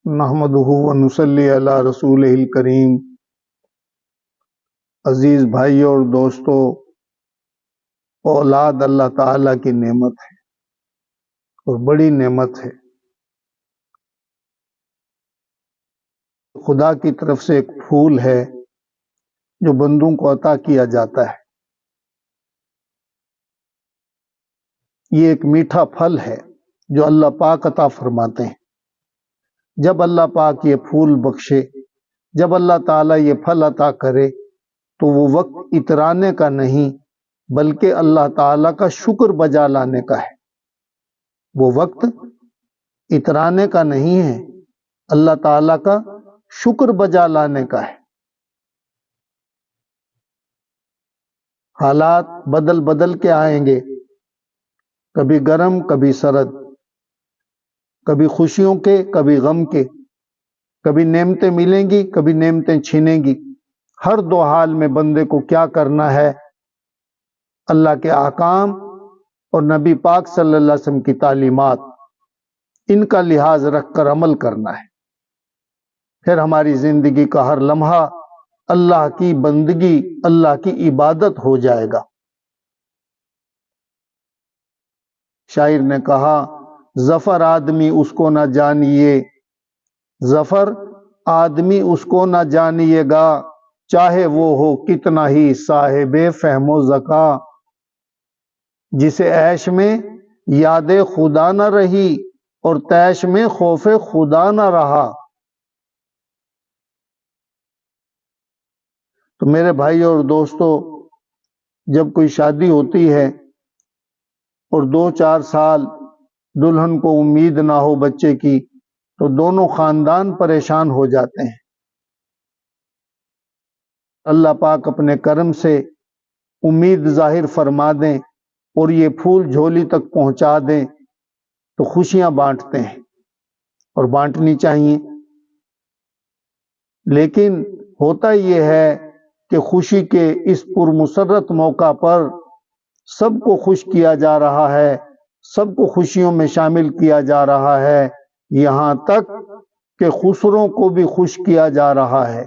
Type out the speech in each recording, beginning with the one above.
نحمدہ ونصلی علی رسولہ الکریم۔ عزیز بھائیوں اور دوستوں، اولاد اللہ تعالیٰ کی نعمت ہے اور بڑی نعمت ہے۔ خدا کی طرف سے ایک پھول ہے جو بندوں کو عطا کیا جاتا ہے۔ یہ ایک میٹھا پھل ہے جو اللہ پاک عطا فرماتے ہیں۔ جب اللہ پاک یہ پھول بخشے، جب اللہ تعالیٰ یہ پھل عطا کرے تو وہ وقت اترانے کا نہیں بلکہ اللہ تعالیٰ کا شکر بجا لانے کا ہے۔ وہ وقت اترانے کا نہیں ہے، اللہ تعالیٰ کا شکر بجا لانے کا ہے۔ حالات بدل بدل کے آئیں گے، کبھی گرم کبھی سرد، کبھی خوشیوں کے کبھی غم کے، کبھی نعمتیں ملیں گی کبھی نعمتیں چھینیں گی۔ ہر دو حال میں بندے کو کیا کرنا ہے؟ اللہ کے احکام اور نبی پاک صلی اللہ علیہ وسلم کی تعلیمات، ان کا لحاظ رکھ کر عمل کرنا ہے۔ پھر ہماری زندگی کا ہر لمحہ اللہ کی بندگی، اللہ کی عبادت ہو جائے گا۔ شاعر نے کہا، ظفر آدمی اس کو نہ جانیے، ظفر آدمی اس کو نہ جانیے گا، چاہے وہ ہو کتنا ہی صاحب فہم و ذکا۔ جسے عیش میں یاد خدا نہ رہی اور تیش میں خوف خدا نہ رہا۔ تو میرے بھائی اور دوستو، جب کوئی شادی ہوتی ہے اور 2-4 سال دلہن کو امید نہ ہو بچے کی تو دونوں خاندان پریشان ہو جاتے ہیں۔ اللہ پاک اپنے کرم سے امید ظاہر فرما دیں اور یہ پھول جھولی تک پہنچا دیں تو خوشیاں بانٹتے ہیں، اور بانٹنی چاہیے۔ لیکن ہوتا یہ ہے کہ خوشی کے اس پرمسرت موقع پر سب کو خوش کیا جا رہا ہے، سب کو خوشیوں میں شامل کیا جا رہا ہے، یہاں تک کہ خسروں کو بھی خوش کیا جا رہا ہے۔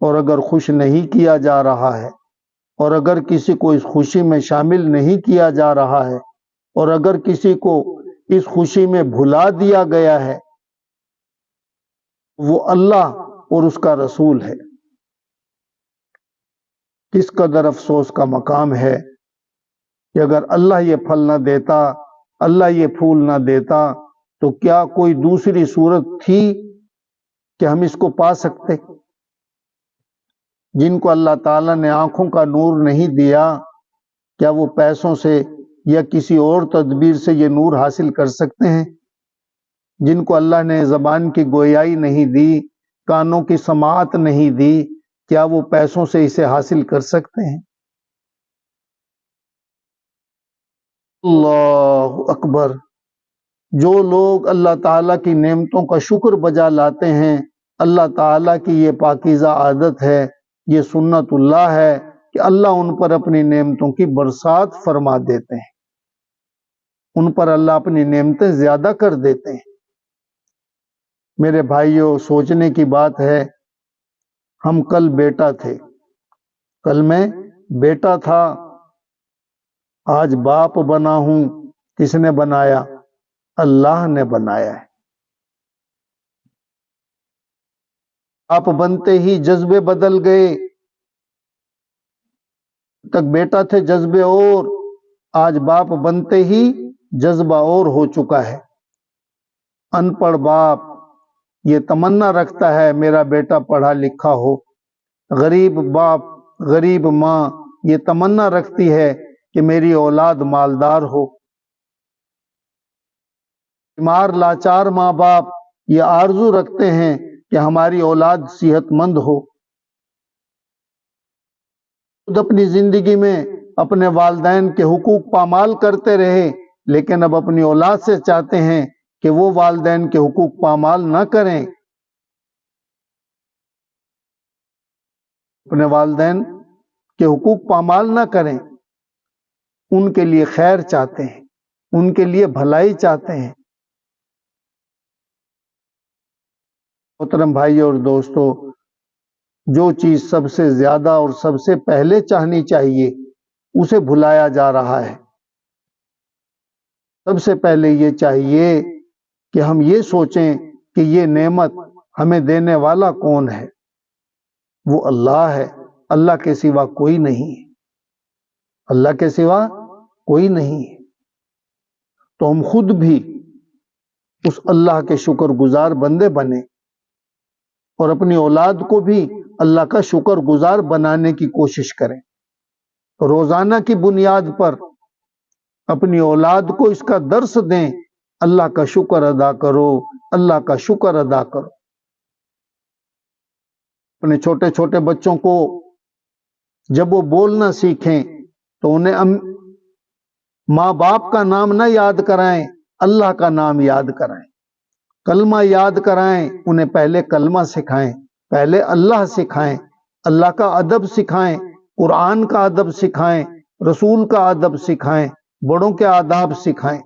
اور اگر خوش نہیں کیا جا رہا ہے، اور اگر کسی کو اس خوشی میں شامل نہیں کیا جا رہا ہے، اور اگر کسی کو اس خوشی میں بھلا دیا گیا ہے، وہ اللہ اور اس کا رسول ہے۔ کس قدر افسوس کا مقام ہے کہ اگر اللہ یہ پھل نہ دیتا، اللہ یہ پھول نہ دیتا تو کیا کوئی دوسری صورت تھی کہ ہم اس کو پا سکتے؟ جن کو اللہ تعالیٰ نے آنکھوں کا نور نہیں دیا، کیا وہ پیسوں سے یا کسی اور تدبیر سے یہ نور حاصل کر سکتے ہیں؟ جن کو اللہ نے زبان کی گویائی نہیں دی، کانوں کی سماعت نہیں دی، کیا وہ پیسوں سے اسے حاصل کر سکتے ہیں؟ اللہ اکبر۔ جو لوگ اللہ تعالیٰ کی نعمتوں کا شکر بجا لاتے ہیں، اللہ تعالیٰ کی یہ پاکیزہ عادت ہے، یہ سنت اللہ ہے کہ اللہ ان پر اپنی نعمتوں کی برسات فرما دیتے ہیں، ان پر اللہ اپنی نعمتیں زیادہ کر دیتے ہیں۔ میرے بھائیوں، سوچنے کی بات ہے، ہم کل بیٹا تھے، کل میں بیٹا تھا، آج باپ بنا ہوں۔ کس نے بنایا؟ اللہ نے بنایا ہے۔ آپ بنتے ہی جذبے بدل گئے، تک بیٹا تھے جذبے اور، آج باپ بنتے ہی جذبہ اور ہو چکا ہے۔ ان پڑھ باپ یہ تمنا رکھتا ہے میرا بیٹا پڑھا لکھا ہو، غریب باپ غریب ماں یہ تمنا رکھتی ہے کہ میری اولاد مالدار ہو، بیمار لاچار ماں باپ یہ آرزو رکھتے ہیں کہ ہماری اولاد صحت مند ہو۔ خود اپنی زندگی میں اپنے والدین کے حقوق پامال کرتے رہے، لیکن اب اپنی اولاد سے چاہتے ہیں کہ وہ والدین کے حقوق پامال نہ کریں، اپنے والدین کے حقوق پامال نہ کریں، ان کے لیے خیر چاہتے ہیں، ان کے لیے بھلائی چاہتے ہیں۔ محترم بھائی اور دوستو، جو چیز سب سے زیادہ اور سب سے پہلے چاہنی چاہیے اسے بھلایا جا رہا ہے۔ سب سے پہلے یہ چاہیے کہ ہم یہ سوچیں کہ یہ نعمت ہمیں دینے والا کون ہے؟ وہ اللہ ہے۔ اللہ کے سوا کوئی نہیں ہے۔ اللہ کے سوا کوئی نہیں ہے۔ تو ہم خود بھی اس اللہ کے شکر گزار بندے بنیں اور اپنی اولاد کو بھی اللہ کا شکر گزار بنانے کی کوشش کریں۔ روزانہ کی بنیاد پر اپنی اولاد کو اس کا درس دیں، اللہ کا شکر ادا کرو، اللہ کا شکر ادا کرو۔ اپنے چھوٹے چھوٹے بچوں کو جب وہ بولنا سیکھیں تو انہیں ماں باپ کا نام نہ یاد کرائیں، اللہ کا نام یاد کرائیں۔ کلمہ یاد کرائیں، انہیں پہلے کلمہ سکھائیں، پہلے اللہ سکھائیں، اللہ کا ادب سکھائیں، قرآن کا ادب سکھائیں، رسول کا ادب سکھائیں، بڑوں کے آداب سکھائیں۔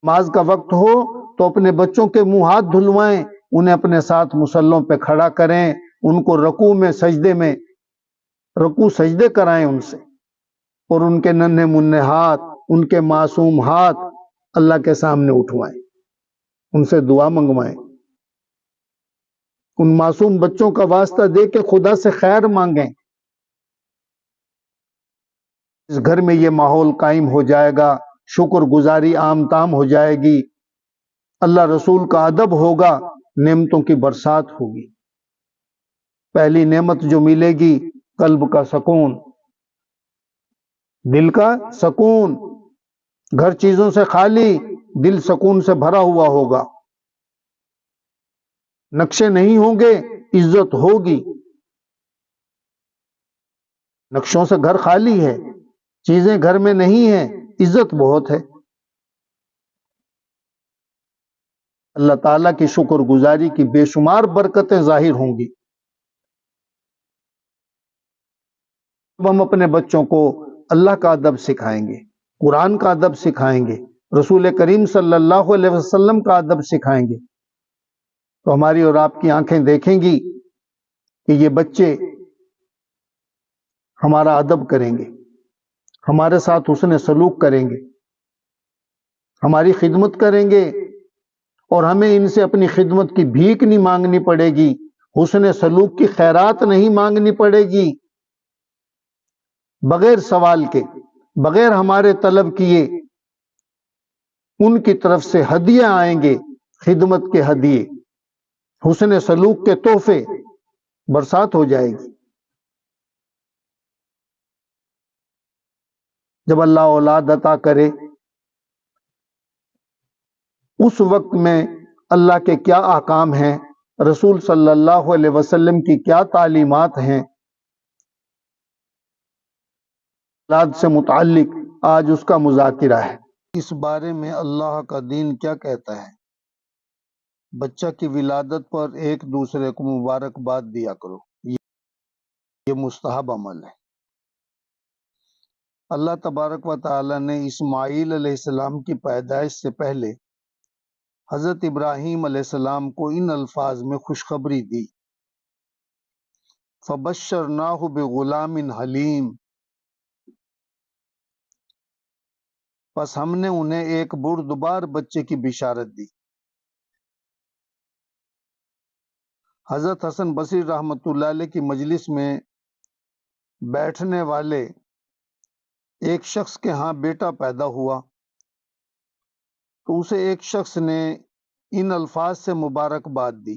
نماز کا وقت ہو تو اپنے بچوں کے منہ ہاتھ دھلوائیں، انہیں اپنے ساتھ مصلوں پہ کھڑا کریں، ان کو رکوع سجدے کرائیں ان سے، اور ان کے ننھے منھے ہاتھ، ان کے معصوم ہاتھ اللہ کے سامنے اٹھوائیں، ان سے دعا منگوائیں۔ ان معصوم بچوں کا واسطہ دے کے خدا سے خیر مانگیں۔ اس گھر میں یہ ماحول قائم ہو جائے گا، شکر گزاری عام تام ہو جائے گی، اللہ رسول کا ادب ہوگا، نعمتوں کی برسات ہوگی۔ پہلی نعمت جو ملے گی قلب کا سکون، دل کا سکون۔ گھر چیزوں سے خالی، دل سکون سے بھرا ہوا ہوگا۔ نقشے نہیں ہوں گے، عزت ہوگی۔ نقشوں سے گھر خالی ہے، چیزیں گھر میں نہیں ہیں، عزت بہت ہے۔ اللہ تعالیٰ کی شکر گزاری کی بے شمار برکتیں ظاہر ہوں گی۔ ہم اپنے بچوں کو اللہ کا ادب سکھائیں گے، قرآن کا ادب سکھائیں گے، رسول کریم صلی اللہ علیہ وسلم کا ادب سکھائیں گے، تو ہماری اور آپ کی آنکھیں دیکھیں گی کہ یہ بچے ہمارا ادب کریں گے، ہمارے ساتھ حسن سلوک کریں گے، ہماری خدمت کریں گے، اور ہمیں ان سے اپنی خدمت کی بھیک نہیں مانگنی پڑے گی، حسن سلوک کی خیرات نہیں مانگنی پڑے گی۔ بغیر سوال کے، بغیر ہمارے طلب کیے ان کی طرف سے ہدیے آئیں گے، خدمت کے ہدیے، حسن سلوک کے تحفے، برسات ہو جائے گی۔ جب اللہ اولاد عطا کرے اس وقت میں اللہ کے کیا احکام ہیں، رسول صلی اللہ علیہ وسلم کی کیا تعلیمات ہیں اولاد سے متعلق، آج اس کا مذاکرہ ہے۔ اس بارے میں اللہ کا دین کیا کہتا ہے؟ بچہ کی ولادت پر ایک دوسرے کو مبارکباد دیا کرو، یہ مستحب عمل ہے۔ اللہ تبارک و تعالی نے اسماعیل علیہ السلام کی پیدائش سے پہلے حضرت ابراہیم علیہ السلام کو ان الفاظ میں خوشخبری دی: فَبَشَّرْنَاهُ بِغُلَامٍ حَلِيمٍ، پس ہم نے انہیں ایک بردبار بچے کی بشارت دی۔ حضرت حسن بصری رحمۃ اللہ علیہ کی مجلس میں بیٹھنے والے ایک شخص کے ہاں بیٹا پیدا ہوا تو اسے ایک شخص نے ان الفاظ سے مبارکباد دی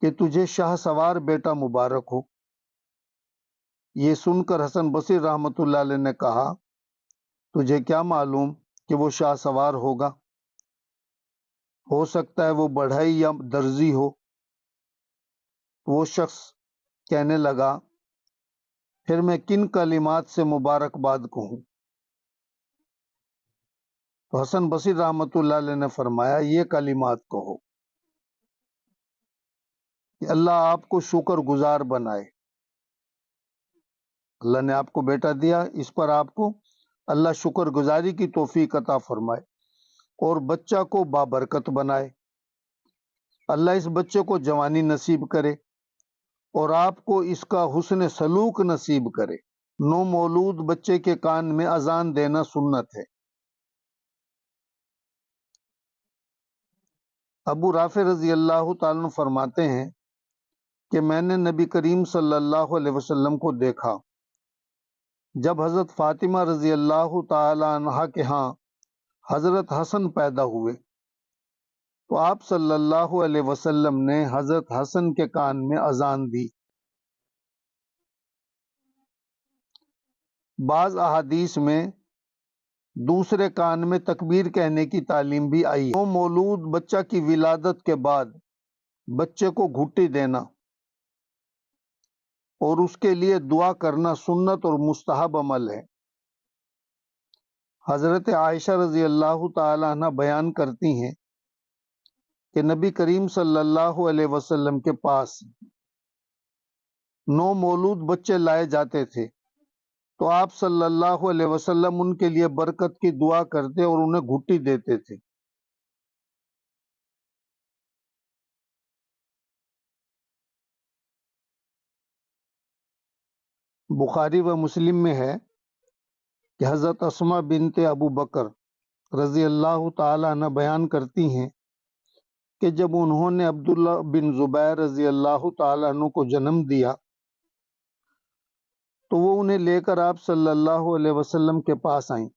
کہ تجھے شاہ سوار بیٹا مبارک ہو۔ یہ سن کر حسن بصری رحمۃ اللہ علیہ نے کہا، تجھے کیا معلوم کہ وہ شاہ سوار ہوگا؟ ہو سکتا ہے وہ بڑھئی یا درزی ہو۔ وہ شخص کہنے لگا، پھر میں کن کلمات سے مبارکباد کہوں؟ تو حسن بصری رحمۃ اللہ علیہ نے فرمایا، یہ کلمات کہو کہ اللہ آپ کو شکر گزار بنائے، اللہ نے آپ کو بیٹا دیا، اس پر آپ کو اللہ شکر گزاری کی توفیق عطا فرمائے اور بچہ کو بابرکت بنائے۔ اللہ اس بچے کو جوانی نصیب کرے اور آپ کو اس کا حسن سلوک نصیب کرے۔ نو مولود بچے کے کان میں اذان دینا سنت ہے۔ ابو رافع رضی اللہ تعالیٰ عنہ فرماتے ہیں کہ میں نے نبی کریم صلی اللہ علیہ وسلم کو دیکھا جب حضرت فاطمہ رضی اللہ تعالی عنہا کے ہاں حضرت حسن پیدا ہوئے تو آپ صلی اللہ علیہ وسلم نے حضرت حسن کے کان میں اذان دی۔ بعض احادیث میں دوسرے کان میں تکبیر کہنے کی تعلیم بھی آئی ہے۔ مولود بچہ کی ولادت کے بعد بچے کو گھٹی دینا اور اس کے لیے دعا کرنا سنت اور مستحب عمل ہے۔ حضرت عائشہ رضی اللہ تعالی عنہ بیان کرتی ہیں کہ نبی کریم صلی اللہ علیہ وسلم کے پاس نو مولود بچے لائے جاتے تھے تو آپ صلی اللہ علیہ وسلم ان کے لیے برکت کی دعا کرتے اور انہیں گھٹی دیتے تھے۔ بخاری و مسلم میں ہے کہ حضرت اسماء بنت ابو بکر رضی اللہ تعالی عنہ بیان کرتی ہیں کہ جب انہوں نے عبداللہ بن زبیر رضی اللہ تعالی عنہ کو جنم دیا تو وہ انہیں لے کر آپ صلی اللہ علیہ وسلم کے پاس آئیں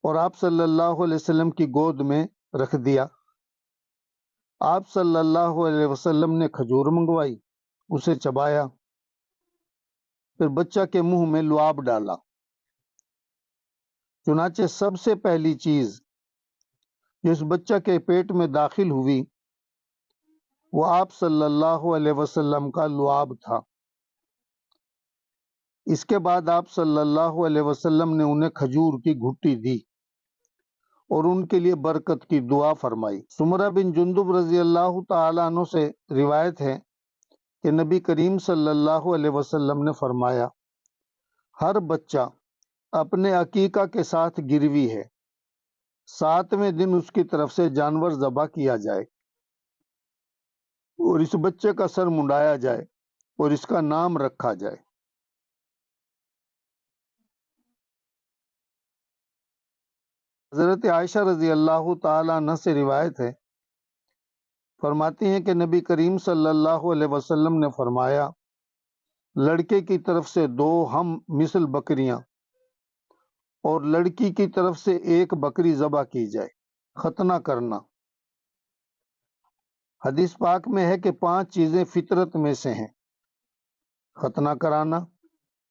اور آپ صلی اللہ علیہ وسلم کی گود میں رکھ دیا۔ آپ صلی اللہ علیہ وسلم نے کھجور منگوائی، اسے چبایا، پھر بچہ کے منہ میں لعاب ڈالا۔ چنانچہ سب سے پہلی چیز جو اس بچہ کے پیٹ میں داخل ہوئی وہ آپ صلی اللہ علیہ وسلم کا لعاب تھا۔ اس کے بعد آپ صلی اللہ علیہ وسلم نے انہیں کھجور کی گھٹی دی اور ان کے لیے برکت کی دعا فرمائی۔ سمرہ بن جندب رضی اللہ تعالیٰ عنہ سے روایت ہے کہ نبی کریم صلی اللہ علیہ وسلم نے فرمایا ہر بچہ اپنے عقیقہ کے ساتھ گروی ہے، 7ویں دن اس کی طرف سے جانور ذبح کیا جائے اور اس بچے کا سر منڈایا جائے اور اس کا نام رکھا جائے۔ حضرت عائشہ رضی اللہ تعالی عنہ سے روایت ہے، فرماتی ہیں کہ نبی کریم صلی اللہ علیہ وسلم نے فرمایا لڑکے کی طرف سے 2 ہم مثل بکریاں اور لڑکی کی طرف سے 1 بکری ذبح کی جائے۔ ختنہ کرنا، حدیث پاک میں ہے کہ 5 چیزیں فطرت میں سے ہیں: ختنہ کرانا،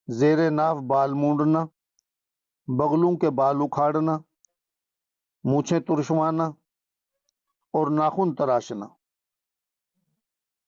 زیر ناف بال مونڈنا، بغلوں کے بال اکھاڑنا، مونچھیں ترشوانا اور ناخن تراشنا۔